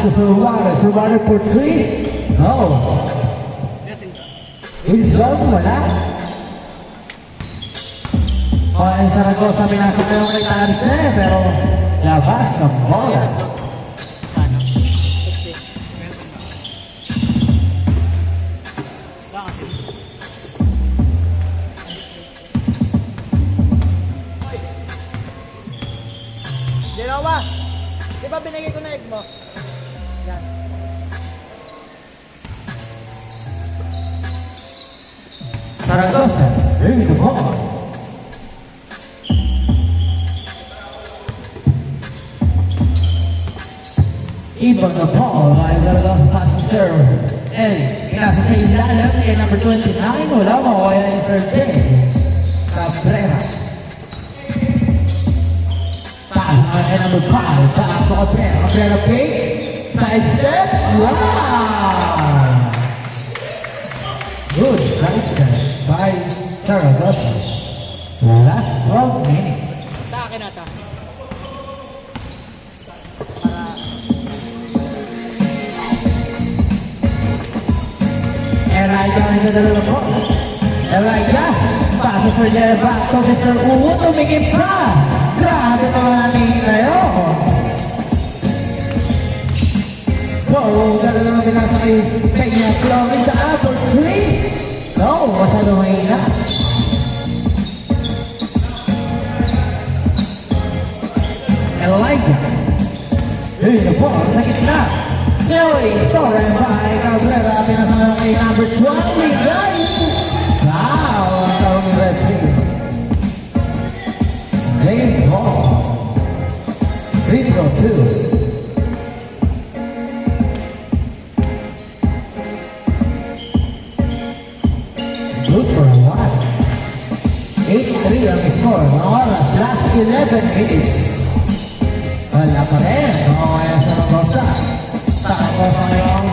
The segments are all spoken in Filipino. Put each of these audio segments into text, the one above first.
to Subaru for 3. No. In zone, wala. O, ang Zaragoza pinasok na yung kay Tarse, pero labas ng bola. Dinawa! Di ba binigay ko na egg mo? Yan. Zaragoza, bring the ball. Ibang the ball by Zaragoza pass to serve. And pinasa sa ilalim kay number 29. Wala mo, kaya yung third day. Cabrera. Pass kay number 5. Pass to Cabrera. Cabrera pick. Side step. Wow! Good side step by Zaragoza. Last 12 minutes. Take na ta. Elijah in the middle of the ball. Elijah, passes for the back to Mr. Uwo, tumigil pa. Grabe naman ngayon. Wow, gano'n naman binasa kay Peña Florida for 3. No, masyado mahina. Elijah, in the ball, sa gitna. Joey, stolen by Cabrera, pinasama kay number 20, Guy! Wow, ang tawag ni Red Team. Game ball. Free throw 2. Good for a while. 8-3 ang score. Mga oras, last 11 minutes. Wala pa rin. Kaya sa Ragosa. Takot sa ngayong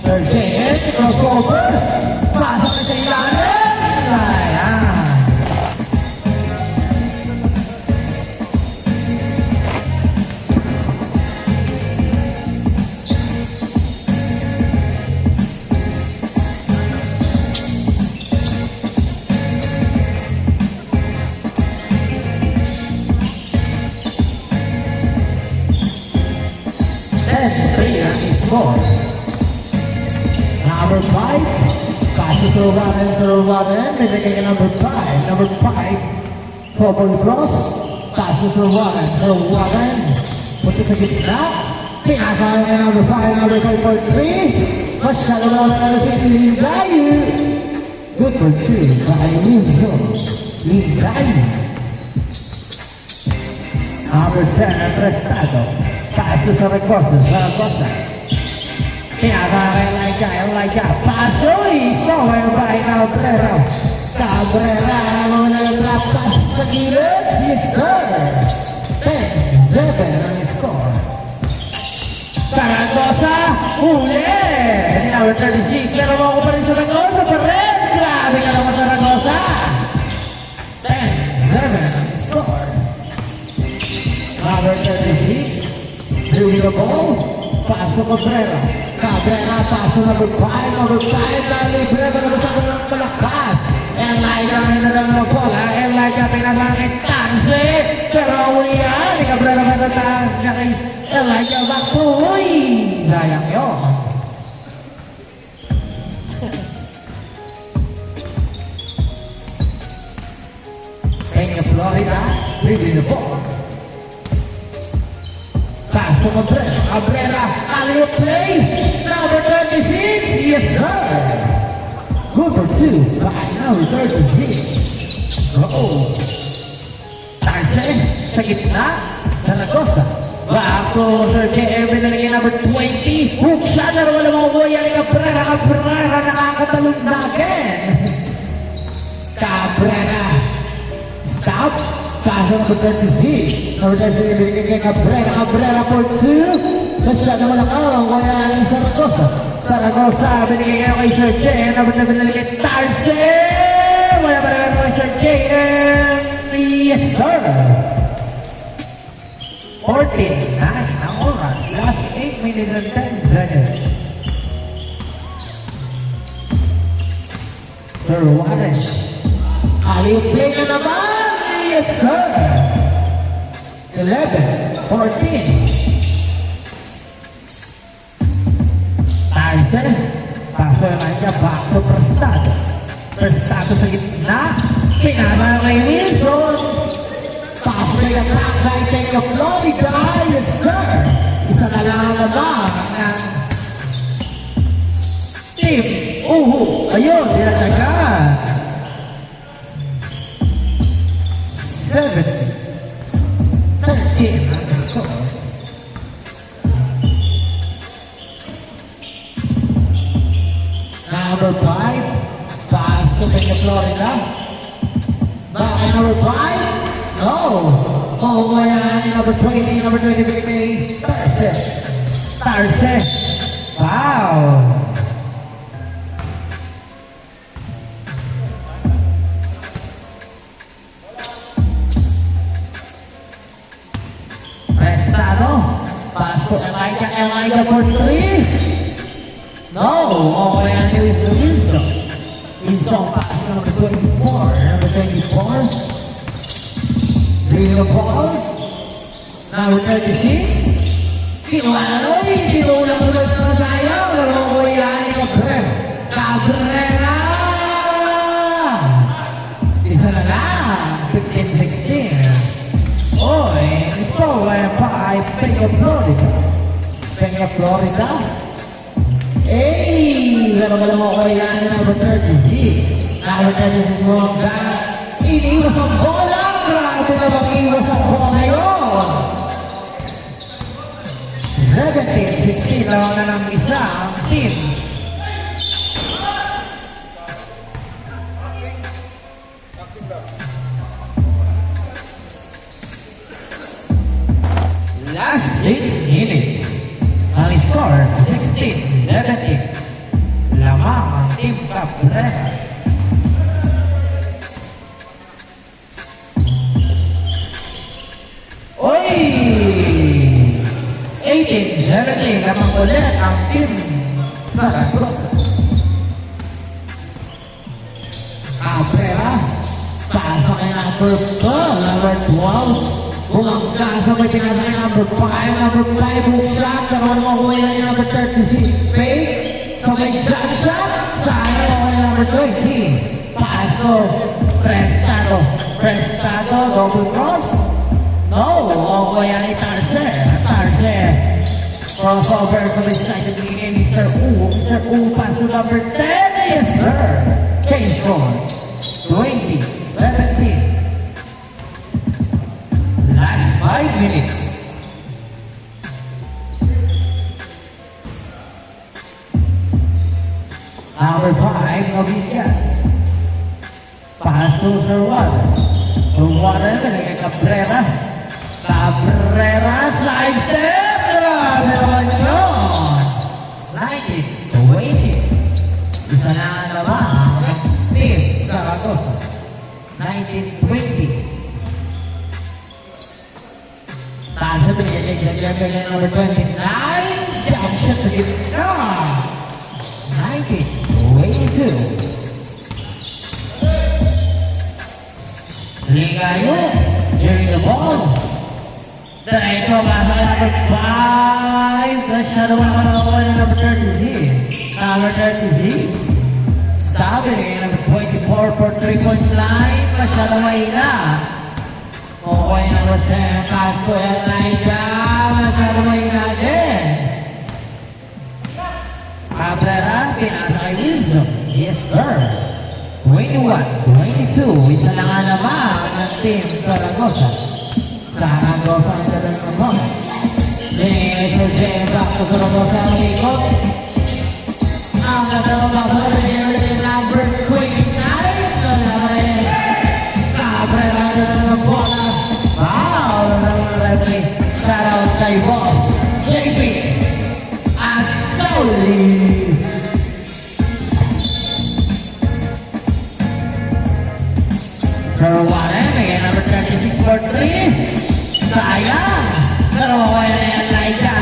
third game. Crossover. Pasok na sa ilalim. Ayan. Score. Number 5, passes to Warren, binigay kay number 5. Number 5, forward cross, passes to Warren, punta sa gitna, pinasa kay number 5 for 3, masyado na na si Ligayu. Good for 2 by Ligayu. Number 10, Prestado, passes to Zaragoza. Pinasa kay Elijah, Pasoy, stolen by Cabrera. Cabrera, naglapas sa gilid, yes sir. 10-7 ang score. Zaragoza, huli! Number 36, pero mo ko pa rin Zaragoza pa rin. Grabe ka naman Zaragoza. 10-7 ang score. Number 36, through the ball, paso Cabrera. Cabrera, paso number 5, na libre, pero masyado ng malakas. Elijah, na lang ng bola. Elijah, pinasakit, Tarse, pero uli yan. Cabrera, matataas niya kay Elijah, back to uy. Sayang yun. Peña Florida, leading the ball. Pass to Cabrera. Cabrera, alley-oop play. Number 36, yes sir. Good for 2 by number 36. Oh. Tarse, sa gitna, Zaragoza. Back to Sir J.R. Binalagay number 20. Hook shot na wala mga boy. Yan Cabrera. Cabrera, nakakatalog na again. Cabrera. Stop. Pass number 36. Number 36, binigay kay Cabrera. Cabrera for 2. Masyado malakaw. Kaya ang Zaragoza. Zaragoza, binigay kayo kay Sir J. Number 7, binigay kay Tarse. Wala pa naman kay Sir J. Yes, sir. 14-9 ang oras. Last 8 minutes. minutes and 10 seconds. Sir Warren. Alley-oop play na naman! Yes, sir! 11, 14. Tyson. Paso naman niya back to Prestado. Prestado sa gitna. Pinama kay Wilson. Paso niya back by take of Florida. Yes, sir! Isa na lang ang labang ng team. Ayun, dinadagan. 13 ang score. Number 5, pass to Florida. Back at number 5, no. Oh, ayan, number 20, Tarse. Wow. Prestado. Pass to Elijah for 3. No. Oh, ayan, with Wilson. Wilson pass to number 24. Bring the ball. Number 36. Tinulang ulit na tayo. Laro ko yan, Cabrera. Isa na lang. 15-16. Oy, stolen by Peña Florida. Hey, laro ko yan, number 36. Number 36 wrong back. Iniwas ang bola. Grabe na mag-iwas ang bola yun. 17-16 lang na ng isang team. Last 6 minutes. Ang score 16-17. Lamang ang team Cabrera. Oy! 18-17 lamang ulit ang team Zaragoza. Cabrera. Pasa kay number 12. Bumangga sa may pinagay number 5. Number 5 hook shot. Karoon mo ko yung number 36. Fake. Sa may shot shot. Sayang ako yung number 20. Paso. Prestado. Double cross. No. O yan ni Tarse. Crossover from the side of the game. Mr. U. Pass to number 10. Yes, sir. Change score. 20-17. Last 5 minutes. Number 5, Novicias. Pass to Sir Warren. Sir Warren, naging Cabrera. Side step. Grabe naman yun. 19-20. Isa na naman ang team Zaragoza. 19-20. Taas na pinigyan number 29. Jump shot to give it on. 19-22. Ligayo. During the ball. Diretso pasa number 5. The shadow ng number 36. Number 36. Sabi number 24 for 3-point line. Masyadong mahina. Okay, number 10, pass to Elijah. Masyado mahina din. Cabrera, pinasa kay Wilson. Yes, sir. 21-22. Isa lang nga naman ng team Zaragoza. Zaragoza ang dalang ng ball. Binigay Sir J. Back to Zaragoza ang ikot. Ang dalang back to number 29. Cabrera ang dalang ng bola. Wow! Shout out kay Boss JP at Tony. Sir Warren, again number 36 for 3. Sayang! Dalawa ko yan Elijah.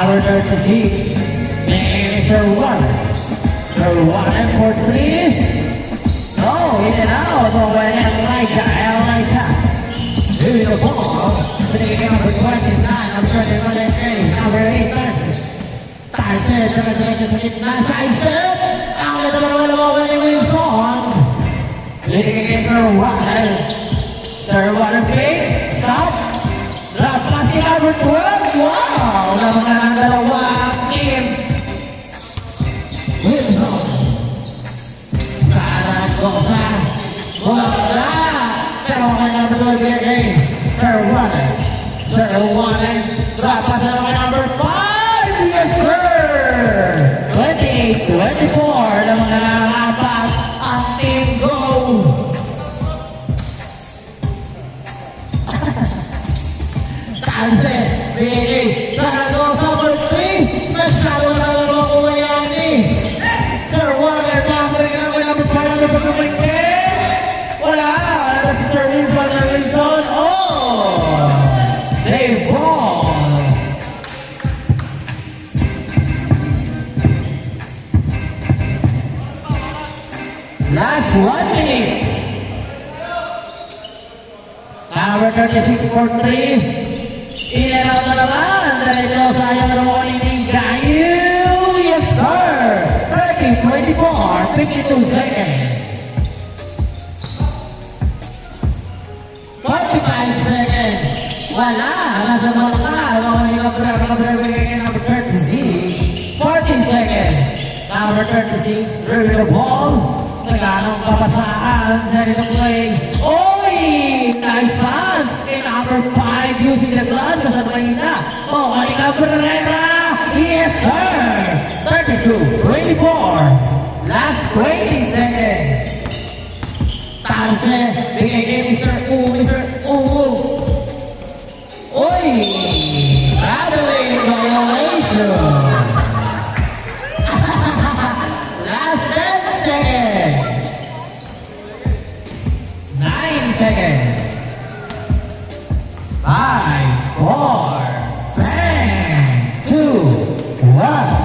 Number 36. Mr. Warren. Mr. Warren for 3. Oh, in and out. Oh, and like that. Here's the ball. Taking number 29. Number 31. Number 8. Tyson. Tyson. Ang ito na winning wins on. Leading against Sir Warren. Sir Warren Pink. Stop. Drop pass ni number 12. Wow! Naman ang dalawang team. Wilson. Zaragoza. Wala. Pero ang number 12 again. Sir Warren. Sir Warren. Drop pass na number 5. Yes, sir! 28-24 na mga apat ang team go. Tanse, Billy, Zaragoza for 3. Masyado na naman ko yan eh. Sir Warner, number 10. Wala. Si Sir Wilson. Oh! Save ball. Last 1 minute. Number 36 for 3. In and out na naman. Dahil sayang na naman ni Gayu. Yes, sir. 30-24. 52 seconds. 45 seconds. Wala. Nasa mga number 36. 14 seconds. Number 36. Dribble the ball. Nagano'ng kapasaan sa nitong play. Oy! Nice pass! Kay number 5 using the glove. Kasabay na. Oh, Malika Barrera! Yes, sir! 32-24. Last 20 seconds. Tanse, bigay kay Mr. Uwu. Oy! Traveling violation. Last 10 seconds. 9 seconds. 5, 4, 3, 2, 1.